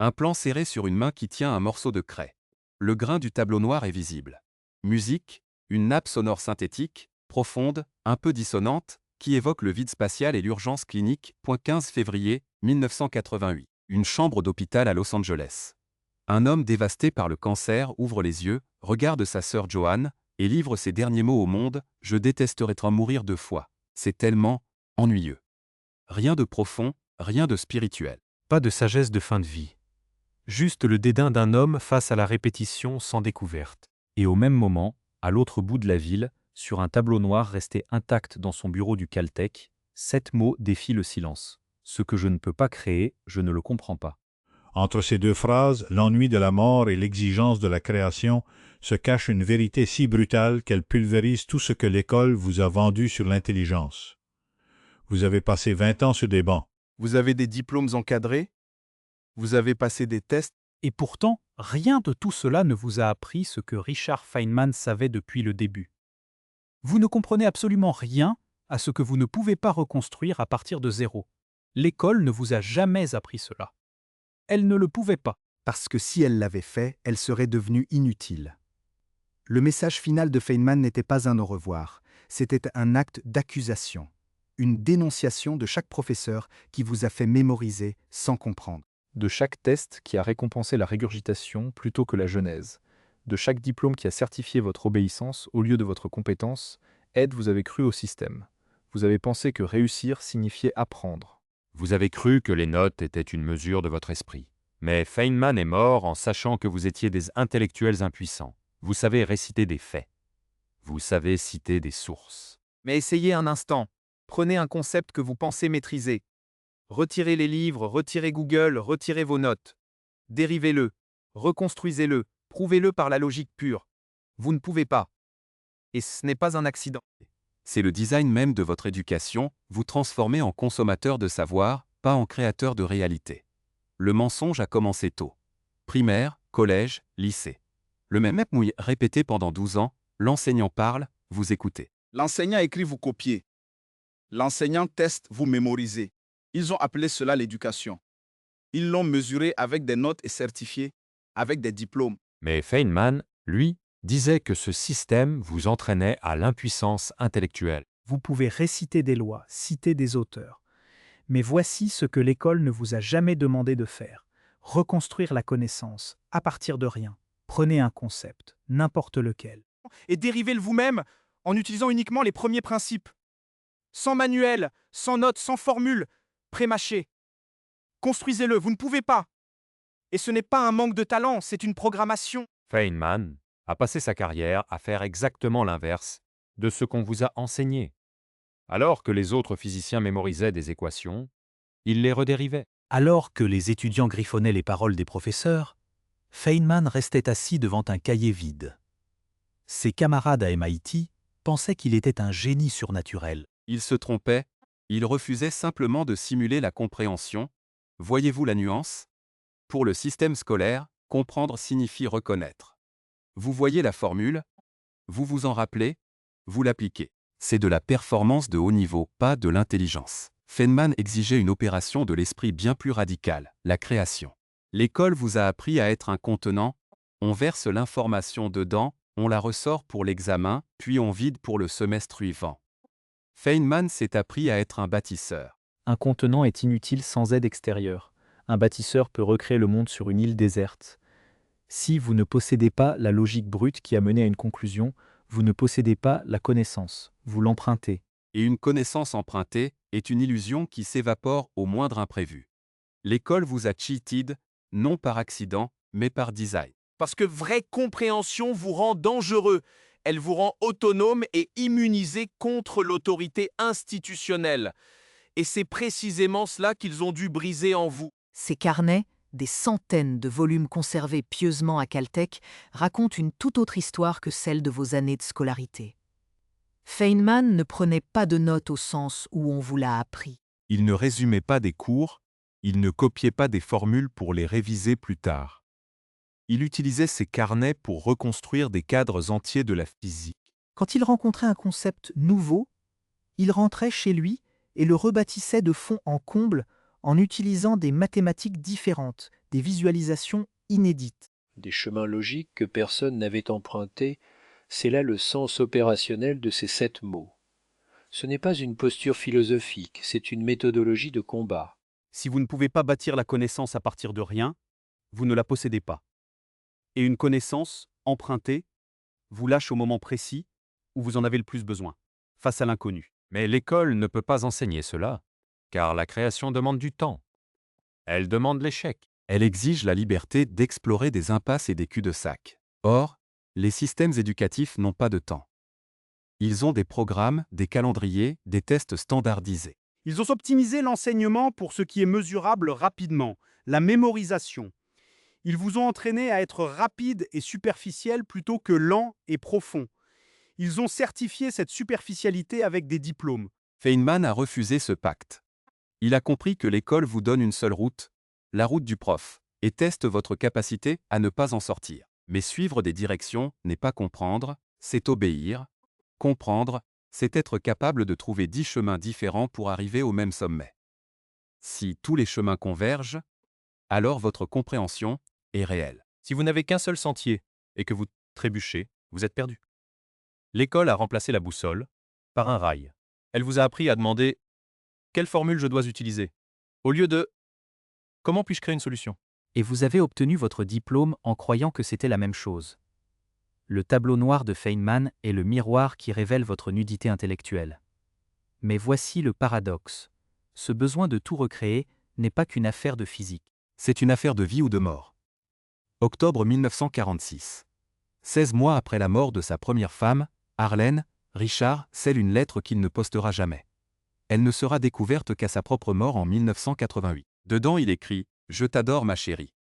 Un plan serré sur une main qui tient un morceau de craie. Le grain du tableau noir est visible. Musique, une nappe sonore synthétique, profonde, un peu dissonante, qui évoque le vide spatial et l'urgence clinique. 15 février 1988. Une chambre d'hôpital à Los Angeles. Un homme dévasté par le cancer ouvre les yeux, regarde sa sœur Joanne, et livre ses derniers mots au monde: « Je détesterais en mourir 2 fois. C'est tellement ennuyeux. » Rien de profond, rien de spirituel. Pas de sagesse de fin de vie. Juste le dédain d'un homme face à la répétition sans découverte. Et au même moment, à l'autre bout de la ville, sur un tableau noir resté intact dans son bureau du Caltech, 7 mots défient le silence. Ce que je ne peux pas créer, je ne le comprends pas. Entre ces deux phrases, l'ennui de la mort et l'exigence de la création, se cache une vérité si brutale qu'elle pulvérise tout ce que l'école vous a vendu sur l'intelligence. Vous avez passé 20 ans sur des bancs. Vous avez des diplômes encadrés. Vous avez passé des tests. Et pourtant, rien de tout cela ne vous a appris ce que Richard Feynman savait depuis le début. Vous ne comprenez absolument rien à ce que vous ne pouvez pas reconstruire à partir de zéro. L'école ne vous a jamais appris cela. Elle ne le pouvait pas. Parce que si elle l'avait fait, elle serait devenue inutile. Le message final de Feynman n'était pas un au revoir, c'était un acte d'accusation, une dénonciation de chaque professeur qui vous a fait mémoriser sans comprendre. De chaque test qui a récompensé la régurgitation plutôt que la genèse. De chaque diplôme qui a certifié votre obéissance au lieu de votre compétence. Vous avez cru au système. Vous avez pensé que réussir signifiait apprendre. Vous avez cru que les notes étaient une mesure de votre esprit. Mais Feynman est mort en sachant que vous étiez des intellectuels impuissants. Vous savez réciter des faits. Vous savez citer des sources. Mais essayez un instant. Prenez un concept que vous pensez maîtriser. Retirez les livres, retirez Google, retirez vos notes. Dérivez-le, reconstruisez-le, prouvez-le par la logique pure. Vous ne pouvez pas. Et ce n'est pas un accident. C'est le design même de votre éducation, vous transformer en consommateur de savoir, pas en créateur de réalité. Le mensonge a commencé tôt. Primaire, collège, lycée. Le même mouille répété pendant 12 ans, l'enseignant parle, vous écoutez. L'enseignant écrit, vous copiez. L'enseignant teste, vous mémorisez. Ils ont appelé cela l'éducation. Ils l'ont mesuré avec des notes et certifié, avec des diplômes. Mais Feynman, lui, disait que ce système vous entraînait à l'impuissance intellectuelle. Vous pouvez réciter des lois, citer des auteurs. Mais voici ce que l'école ne vous a jamais demandé de faire. Reconstruire la connaissance, à partir de rien. Prenez un concept, n'importe lequel. Et dérivez-le vous-même en utilisant uniquement les premiers principes. Sans manuel, sans notes, sans formule, prémâché. Construisez-le, vous ne pouvez pas. Et ce n'est pas un manque de talent, c'est une programmation. Feynman a passé sa carrière à faire exactement l'inverse de ce qu'on vous a enseigné. Alors que les autres physiciens mémorisaient des équations, il les redérivait. Alors que les étudiants griffonnaient les paroles des professeurs, Feynman restait assis devant un cahier vide. Ses camarades à MIT pensaient qu'il était un génie surnaturel. Il se trompait, il refusait simplement de simuler la compréhension. Voyez-vous la nuance? Pour le système scolaire, comprendre signifie reconnaître. Vous voyez la formule, vous vous en rappelez, vous l'appliquez. C'est de la performance de haut niveau, pas de l'intelligence. Feynman exigeait une opération de l'esprit bien plus radicale, la création. L'école vous a appris à être un contenant, on verse l'information dedans, on la ressort pour l'examen, puis on vide pour le semestre suivant. Feynman s'est appris à être un bâtisseur. Un contenant est inutile sans aide extérieure. Un bâtisseur peut recréer le monde sur une île déserte. Si vous ne possédez pas la logique brute qui a mené à une conclusion, vous ne possédez pas la connaissance, vous l'empruntez. Et une connaissance empruntée est une illusion qui s'évapore au moindre imprévu. L'école vous a cheated, non par accident, mais par design. Parce que vraie compréhension vous rend dangereux. Elle vous rend autonome et immunisé contre l'autorité institutionnelle. Et c'est précisément cela qu'ils ont dû briser en vous. Ces carnets, des centaines de volumes conservés pieusement à Caltech, racontent une toute autre histoire que celle de vos années de scolarité. Feynman ne prenait pas de notes au sens où on vous l'a appris. Il ne résumait pas des cours, il ne copiait pas des formules pour les réviser plus tard. Il utilisait ses carnets pour reconstruire des cadres entiers de la physique. Quand il rencontrait un concept nouveau, il rentrait chez lui et le rebâtissait de fond en comble en utilisant des mathématiques différentes, des visualisations inédites. Des chemins logiques que personne n'avait empruntés, c'est là le sens opérationnel de ces 7 mots. Ce n'est pas une posture philosophique, c'est une méthodologie de combat. Si vous ne pouvez pas bâtir la connaissance à partir de rien, vous ne la possédez pas. Et une connaissance, empruntée, vous lâche au moment précis où vous en avez le plus besoin, face à l'inconnu. Mais l'école ne peut pas enseigner cela, car la création demande du temps. Elle demande l'échec. Elle exige la liberté d'explorer des impasses et des culs-de-sac. Or, les systèmes éducatifs n'ont pas de temps. Ils ont des programmes, des calendriers, des tests standardisés. Ils ont optimisé l'enseignement pour ce qui est mesurable rapidement, la mémorisation. Ils vous ont entraîné à être rapide et superficiel plutôt que lent et profond. Ils ont certifié cette superficialité avec des diplômes. Feynman a refusé ce pacte. Il a compris que l'école vous donne une seule route, la route du prof, et teste votre capacité à ne pas en sortir. Mais suivre des directions n'est pas comprendre, c'est obéir. Comprendre, c'est être capable de trouver 10 chemins différents pour arriver au même sommet. Si tous les chemins convergent, alors votre compréhension est réelle. Si vous n'avez qu'un seul sentier et que vous trébuchez, vous êtes perdu. L'école a remplacé la boussole par un rail. Elle vous a appris à demander « Quelle formule je dois utiliser ?» au lieu de « Comment puis-je créer une solution ?» Et vous avez obtenu votre diplôme en croyant que c'était la même chose. Le tableau noir de Feynman est le miroir qui révèle votre nudité intellectuelle. Mais voici le paradoxe. Ce besoin de tout recréer n'est pas qu'une affaire de physique. C'est une affaire de vie ou de mort. Octobre 1946. 16 mois après la mort de sa première femme, Arlène, Richard scelle une lettre qu'il ne postera jamais. Elle ne sera découverte qu'à sa propre mort en 1988. Dedans il écrit « Je t'adore ma chérie ».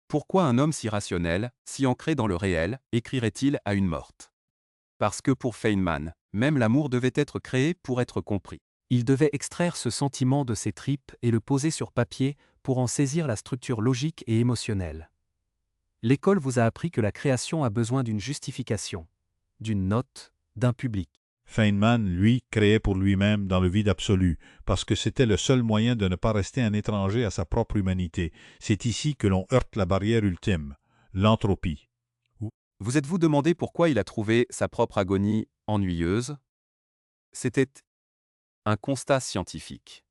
Pourquoi un homme si rationnel, si ancré dans le réel, écrirait-il à une morte? Parce que pour Feynman, même l'amour devait être créé pour être compris. Il devait extraire ce sentiment de ses tripes et le poser sur papier pour en saisir la structure logique et émotionnelle. L'école vous a appris que la création a besoin d'une justification, d'une note, d'un public. Feynman, lui, créait pour lui-même dans le vide absolu, parce que c'était le seul moyen de ne pas rester un étranger à sa propre humanité. C'est ici que l'on heurte la barrière ultime, l'entropie. Vous êtes-vous demandé pourquoi il a trouvé sa propre agonie ennuyeuse? C'était un constat scientifique.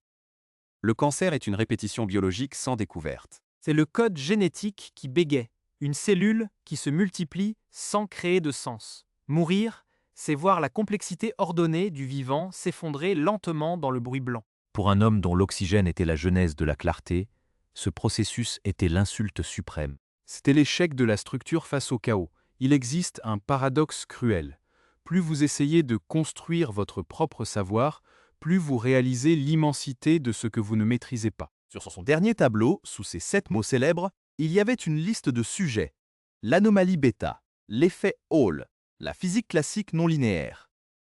Le cancer est une répétition biologique sans découverte. C'est le code génétique qui bégaye, une cellule qui se multiplie sans créer de sens. Mourir, c'est voir la complexité ordonnée du vivant s'effondrer lentement dans le bruit blanc. Pour un homme dont l'oxygène était la genèse de la clarté, ce processus était l'insulte suprême. C'était l'échec de la structure face au chaos. Il existe un paradoxe cruel. Plus vous essayez de construire votre propre savoir, plus vous réalisez l'immensité de ce que vous ne maîtrisez pas. Sur son dernier tableau, sous ces 7 mots célèbres, il y avait une liste de sujets. L'anomalie bêta, l'effet Hall, la physique classique non linéaire.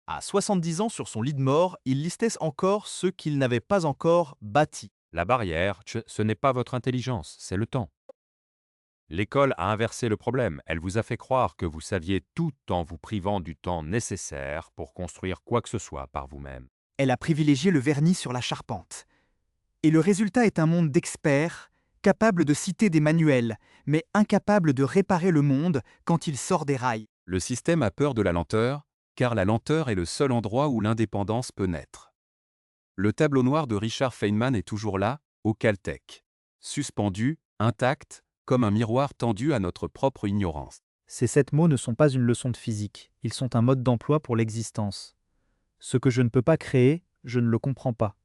À 70 ans sur son lit de mort, il listait encore ceux qu'il n'avait pas encore bâtis. La barrière, ce n'est pas votre intelligence, c'est le temps. L'école a inversé le problème. Elle vous a fait croire que vous saviez tout en vous privant du temps nécessaire pour construire quoi que ce soit par vous-même. Elle a privilégié le vernis sur la charpente. Et le résultat est un monde d'experts, capable de citer des manuels, mais incapable de réparer le monde quand il sort des rails. Le système a peur de la lenteur, car la lenteur est le seul endroit où l'indépendance peut naître. Le tableau noir de Richard Feynman est toujours là, au Caltech. Suspendu, intact, comme un miroir tendu à notre propre ignorance. Ces 7 mots ne sont pas une leçon de physique, ils sont un mode d'emploi pour l'existence. Ce que je ne peux pas créer, je ne le comprends pas.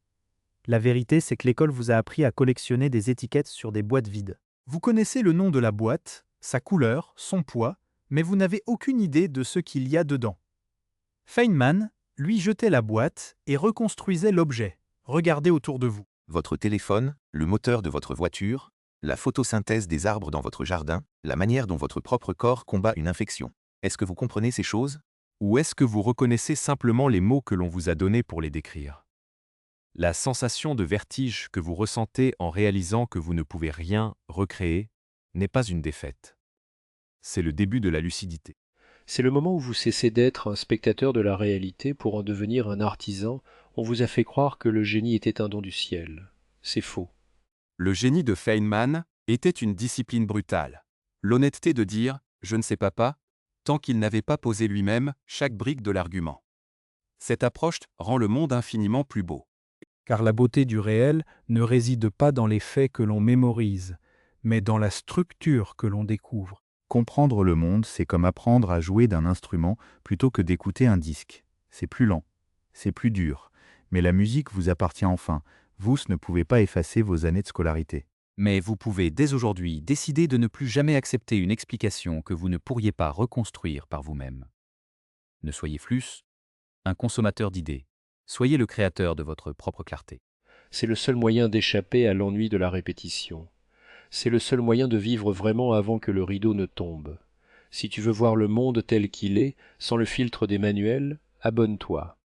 La vérité, c'est que l'école vous a appris à collectionner des étiquettes sur des boîtes vides. Vous connaissez le nom de la boîte, sa couleur, son poids, mais vous n'avez aucune idée de ce qu'il y a dedans. Feynman, lui, jetait la boîte et reconstruisait l'objet. Regardez autour de vous. Votre téléphone, le moteur de votre voiture, la photosynthèse des arbres dans votre jardin, la manière dont votre propre corps combat une infection. Est-ce que vous comprenez ces choses? Ou est-ce que vous reconnaissez simplement les mots que l'on vous a donnés pour les décrire? La sensation de vertige que vous ressentez en réalisant que vous ne pouvez rien recréer n'est pas une défaite. C'est le début de la lucidité. C'est le moment où vous cessez d'être un spectateur de la réalité pour en devenir un artisan. On vous a fait croire que le génie était un don du ciel. c'est faux. Le génie de Feynman était une discipline brutale. L'honnêteté de dire « je ne sais pas » tant qu'il n'avait pas posé lui-même chaque brique de l'argument. Cette approche rend le monde infiniment plus beau. Car la beauté du réel ne réside pas dans les faits que l'on mémorise, mais dans la structure que l'on découvre. Comprendre le monde, c'est comme apprendre à jouer d'un instrument plutôt que d'écouter un disque. C'est plus lent, c'est plus dur, mais la musique vous appartient enfin. Vous ne pouvez pas effacer vos années de scolarité. Mais vous pouvez dès aujourd'hui décider de ne plus jamais accepter une explication que vous ne pourriez pas reconstruire par vous-même. Ne soyez plus un consommateur d'idées. Soyez le créateur de votre propre clarté. C'est le seul moyen d'échapper à l'ennui de la répétition. C'est le seul moyen de vivre vraiment avant que le rideau ne tombe. Si tu veux voir le monde tel qu'il est, sans le filtre des manuels, abonne-toi.